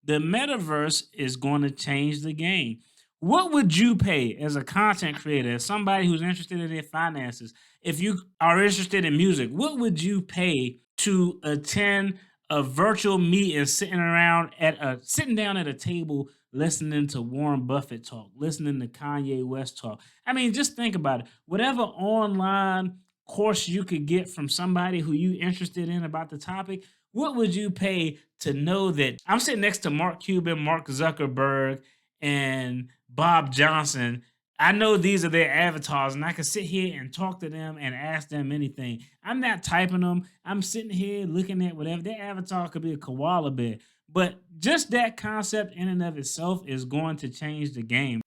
The metaverse is going to change the game. What would you pay as a content creator, as somebody who's interested in their finances? If you are interested in music, what would you pay to attend a virtual meeting, sitting down at a table, listening to Warren Buffett talk, listening to Kanye West talk? I mean, just think about it. Whatever online course you could get from somebody who you interested in about the topic, what would you pay to know that I'm sitting next to Mark Cuban, Mark Zuckerberg, and Bob Johnson? I know these are their avatars, and I can sit here and talk to them and ask them anything. I'm not typing them. I'm sitting here looking at whatever. Their avatar could be a koala bear. But just that concept in and of itself is going to change the game.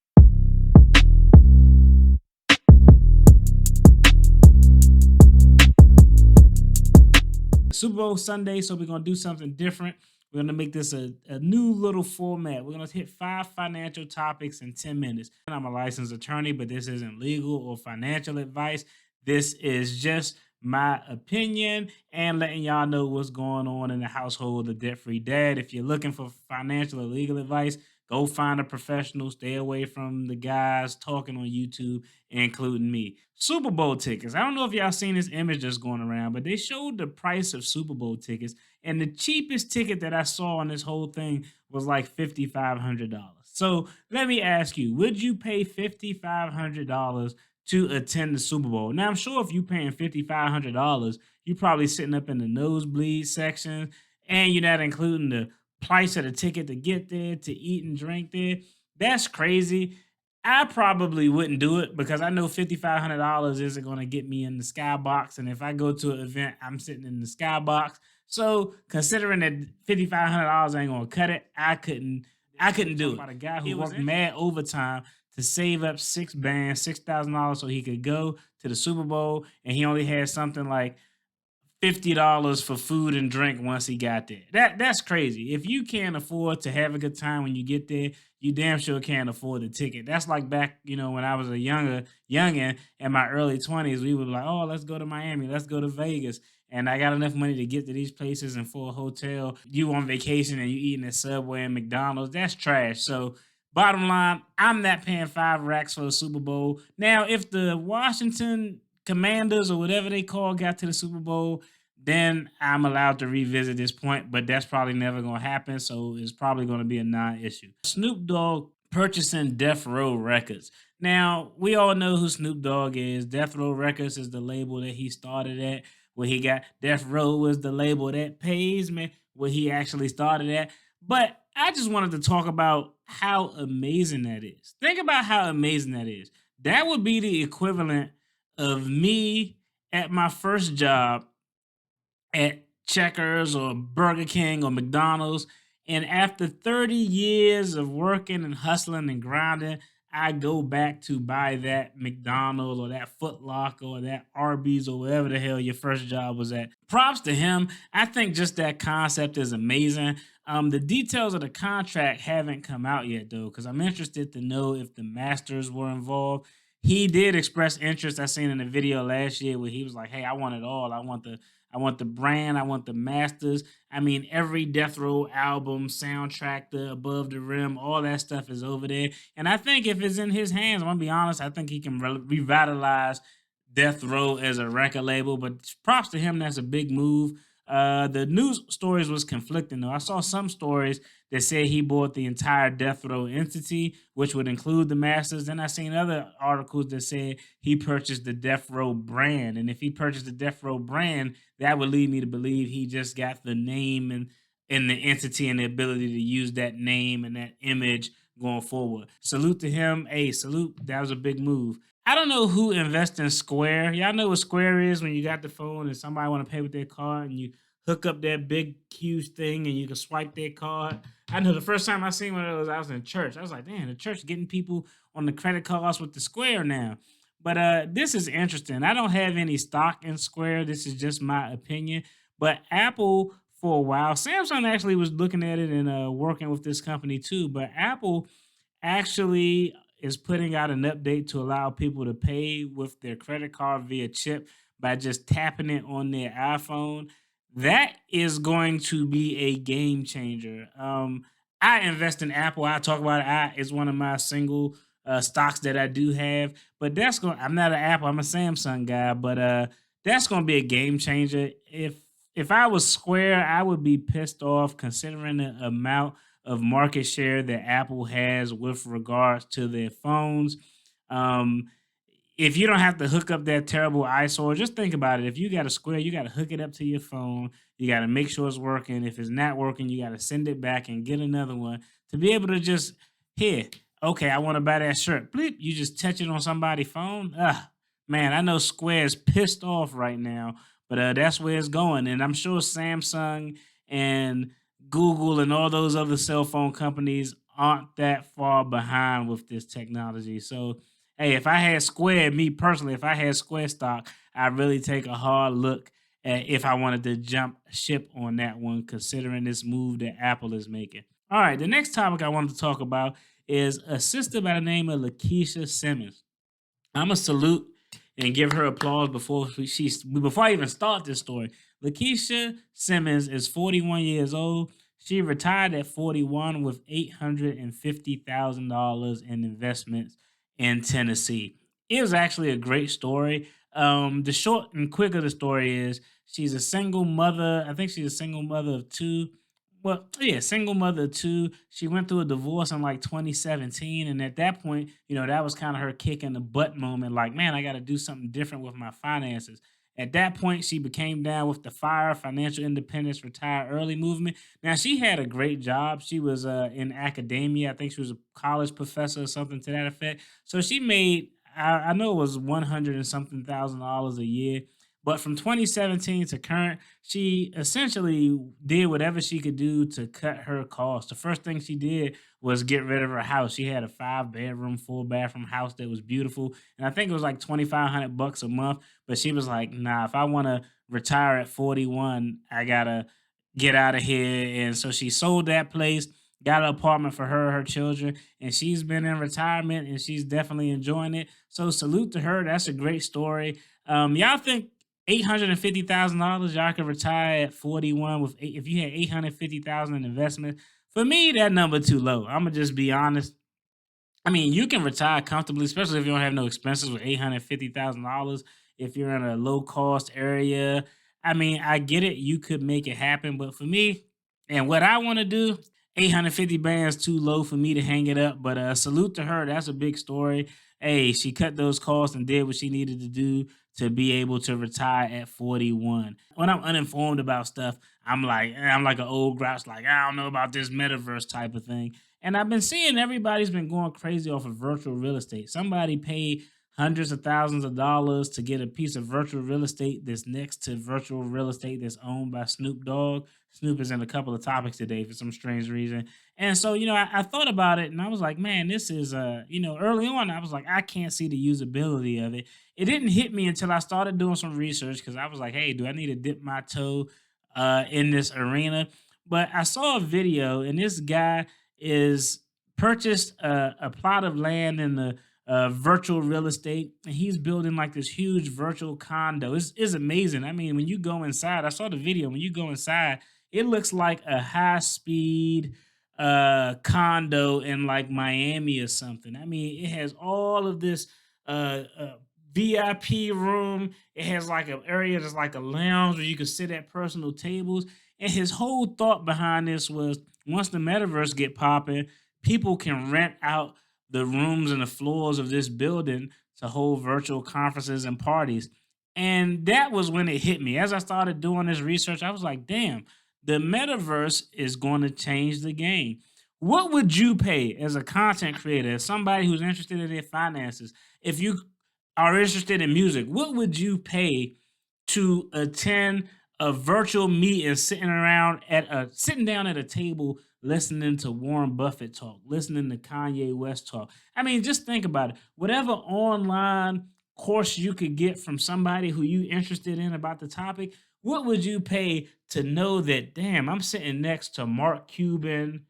Super Bowl Sunday, so we're gonna do something different. We're gonna make this a new little format. We're gonna hit 5 financial topics in 10 minutes. And I'm a licensed attorney, but this isn't legal or financial advice. This is just my opinion and letting y'all know what's going on in the household of Debt Free Dad. If you're looking for financial or legal advice, go find a professional. Stay away from the guys talking on YouTube, including me. Super Bowl tickets. I don't know if y'all seen this image that's going around, but they showed the price of Super Bowl tickets, and the cheapest ticket that I saw on this whole thing was like $5,500. So let me ask you, would you pay $5,500 to attend the Super Bowl? Now I'm sure if you're paying $5,500, you're probably sitting up in the nosebleed section, and you're not including the price of the ticket to get there, to eat and drink there. That's crazy. I probably wouldn't do it because I know $5,500 isn't going to get me in the skybox. And if I go to an event, I'm sitting in the skybox. So considering that $5,500 ain't going to cut it, I couldn't do it. About a guy who worked mad overtime to save up $6,000 so he could go to the Super Bowl, and he only had something like $50 for food and drink once he got there. That's crazy. If you can't afford to have a good time when you get there, you damn sure can't afford the ticket. That's like back, when I was a youngin in my early 20s, we would be like, oh, let's go to Miami, let's go to Vegas. And I got enough money to get to these places and for a hotel. You on vacation and you eating at Subway and McDonald's. That's trash. So bottom line, I'm not paying 5 racks for the Super Bowl. Now, if the Washington Commanders or whatever they call got to the Super Bowl, then I'm allowed to revisit this point, but that's probably never going to happen. So it's probably going to be a non issue. Snoop Dogg purchasing Death Row Records. Now, we all know who Snoop Dogg is. Death Row Records is the label that he started at, where he got Death Row was the label that pays me, where he actually started at. But I just wanted to talk about how amazing that is. Think about how amazing that is. That would be the equivalent of me at my first job at Checkers or Burger King or McDonald's. And after 30 years of working and hustling and grinding, I go back to buy that McDonald's or that Foot Locker or that Arby's or whatever the hell your first job was at. Props to him. I think just that concept is amazing. The details of the contract haven't come out yet, though, because I'm interested to know if the Masters were involved. He did express interest. I seen in a video last year where he was like, "Hey, I want it all. I want the brand. I want the masters. I mean, every Death Row album, soundtrack, the Above the Rim, all that stuff is over there. And I think if it's in his hands, I'm gonna be honest, I think he can revitalize Death Row as a record label. But props to him. That's a big move. The news stories was conflicting though. I saw some stories that said he bought the entire Death Row entity, which would include the Masters. Then I seen other articles that said he purchased the Death Row brand, and if he purchased the Death Row brand, that would lead me to believe he just got the name and the entity and the ability to use that name and that image going forward. Salute to him. Hey, salute. That was a big move. I don't know who invests in Square. Y'all know what Square is when you got the phone and somebody want to pay with their card and you hook up that big huge thing and you can swipe their card. I know the first time I seen one of those, I was in church. I was like, damn, the church getting people on the credit cards with the Square now. But this is interesting. I don't have any stock in Square. This is just my opinion. But Apple, for a while, Samsung actually was looking at it and working with this company too. But Apple actually is putting out an update to allow people to pay with their credit card via chip by just tapping it on their iPhone. That is going to be a game changer. I invest in Apple. I talk about it. It's one of my single stocks that I do have. But that's going. I'm not an Apple. I'm a Samsung guy. But that's going to be a game changer. If I was Square, I would be pissed off considering the amount of market share that Apple has with regards to their phones. Um, if you don't have to hook up that terrible eyesore, just think about it. If you got a Square, you got to hook it up to your phone. You got to make sure it's working. If it's not working, you got to send it back and get another one to be able to just here. Okay, I want to buy that shirt. Bleep, you just touch it on somebody's phone. Man, I know Square's pissed off right now, but that's where it's going. And I'm sure Samsung and Google and all those other cell phone companies aren't that far behind with this technology. So hey, if I had Square, me personally, if I had Square stock, I'd really take a hard look at if I wanted to jump ship on that one, considering this move that Apple is making. All right, the next topic I wanted to talk about is a sister by the name of Lakeisha Simmons. I'm gonna salute and give her applause before I even start this story. Lakeisha Simmons is 41 years old. She retired at 41 with $850,000 in investments in Tennessee. It was actually a great story. The short and quick of the story is she's a single mother. I think she's a single mother of two. Well, yeah, single mother of two. She went through a divorce in like 2017. And at that point, that was kind of her kick in the butt moment. Like, man, I got to do something different with my finances. At that point, she became down with the FIRE, Financial Independence, Retire Early movement. Now, she had a great job. She was in academia. I think she was a college professor or something to that effect. So she made, I know it was 100 and something thousand dollars a year. But from 2017 to current, she essentially did whatever she could do to cut her costs. The first thing she did was get rid of her house. She had a 5 bedroom, 4 bathroom house that was beautiful. And I think it was like 2,500 bucks a month. But she was like, nah, if I want to retire at 41, I gotta get out of here. And so she sold that place, got an apartment for her children, and she's been in retirement and she's definitely enjoying it. So salute to her. That's a great story. Y'all think $850,000 y'all could retire at 41 with if you had 850,000 in investment? For me, that number too low. I'm gonna just be honest. I mean, you can retire comfortably, especially if you don't have no expenses with $850,000. If you're in a low cost area, I mean, I get it. You could make it happen, but for me and what I want to do, 850 bands too low for me to hang it up. But salute to her. That's a big story. Hey, she cut those costs and did what she needed to do to be able to retire at 41. When I'm uninformed about stuff, I'm like an old grouch, like I don't know about this metaverse type of thing. And I've been seeing everybody's been going crazy off of virtual real estate. Somebody paid hundreds of thousands of dollars to get a piece of virtual real estate that's next to virtual real estate that's owned by Snoop Dogg. Snoop is in a couple of topics today for some strange reason. And so, I thought about it and I was like, man, this is early on, I was like, I can't see the usability of it. It didn't hit me until I started doing some research because I was like, hey, do I need to dip my toe in this arena? But I saw a video and this guy is purchased a plot of land in the virtual real estate, and he's building like this huge virtual condo. It's amazing. I mean, when you go inside, I saw the video. When you go inside, it looks like a high speed condo in like Miami or something. I mean, it has all of this VIP room. It has like an area that's like a lounge where you can sit at personal tables. And his whole thought behind this was once the metaverse get popping, people can rent out the rooms and the floors of this building to hold virtual conferences and parties. And that was when it hit me. As I started doing this research, I was like, damn, the metaverse is going to change the game. What would you pay as a content creator, as somebody who's interested in their finances? If you are interested in music, what would you pay to attend a virtual meeting sitting down at a table listening to Warren Buffett talk, listening to Kanye West talk? I mean, just think about it. Whatever online course you could get from somebody who you interested in about the topic, what would you pay to know that, damn, I'm sitting next to Mark Cuban,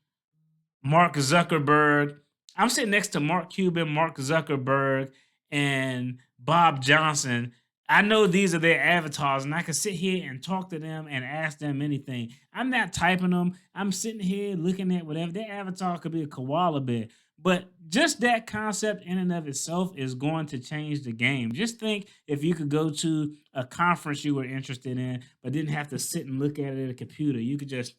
Mark Zuckerberg. I'm sitting next to Mark Cuban, Mark Zuckerberg, and Bob Johnson, I know these are their avatars, and I can sit here and talk to them and ask them anything. I'm not typing them. I'm sitting here looking at whatever. Their avatar could be a koala bear. But just that concept in and of itself is going to change the game. Just think if you could go to a conference you were interested in, but didn't have to sit and look at it at a computer. You could just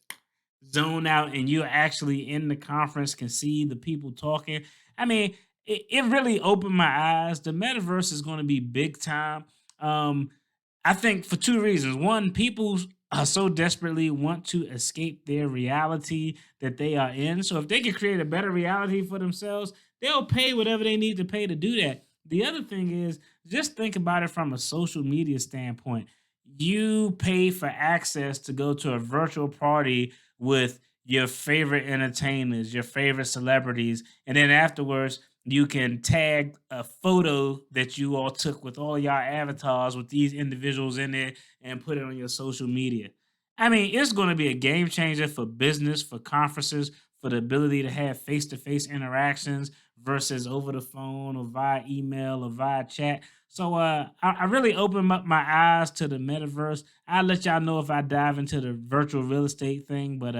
zone out and you're actually in the conference, can see the people talking. I mean, it really opened my eyes. The metaverse is going to be big time. Um, I think for two reasons. One, people so desperately want to escape their reality that they are in. So if they can create a better reality for themselves, they'll pay whatever they need to pay to do that. The other thing is just think about it from a social media standpoint. You pay for access to go to a virtual party with your favorite entertainers, your favorite celebrities, and then afterwards you can tag a photo that you all took with all y'all avatars with these individuals in it and put it on your social media. I mean, it's going to be a game changer for business, for conferences, for the ability to have face-to-face interactions versus over the phone or via email or via chat. So I really opened up my eyes to the metaverse. I'll let y'all know if I dive into the virtual real estate thing, but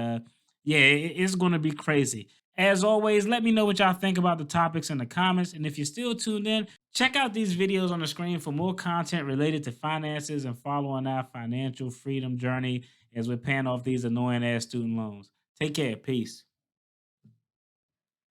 yeah, it's going to be crazy. As always, let me know what y'all think about the topics in the comments. And if you're still tuned in, check out these videos on the screen for more content related to finances and following our financial freedom journey as we're paying off these annoying ass student loans. Take care. Peace.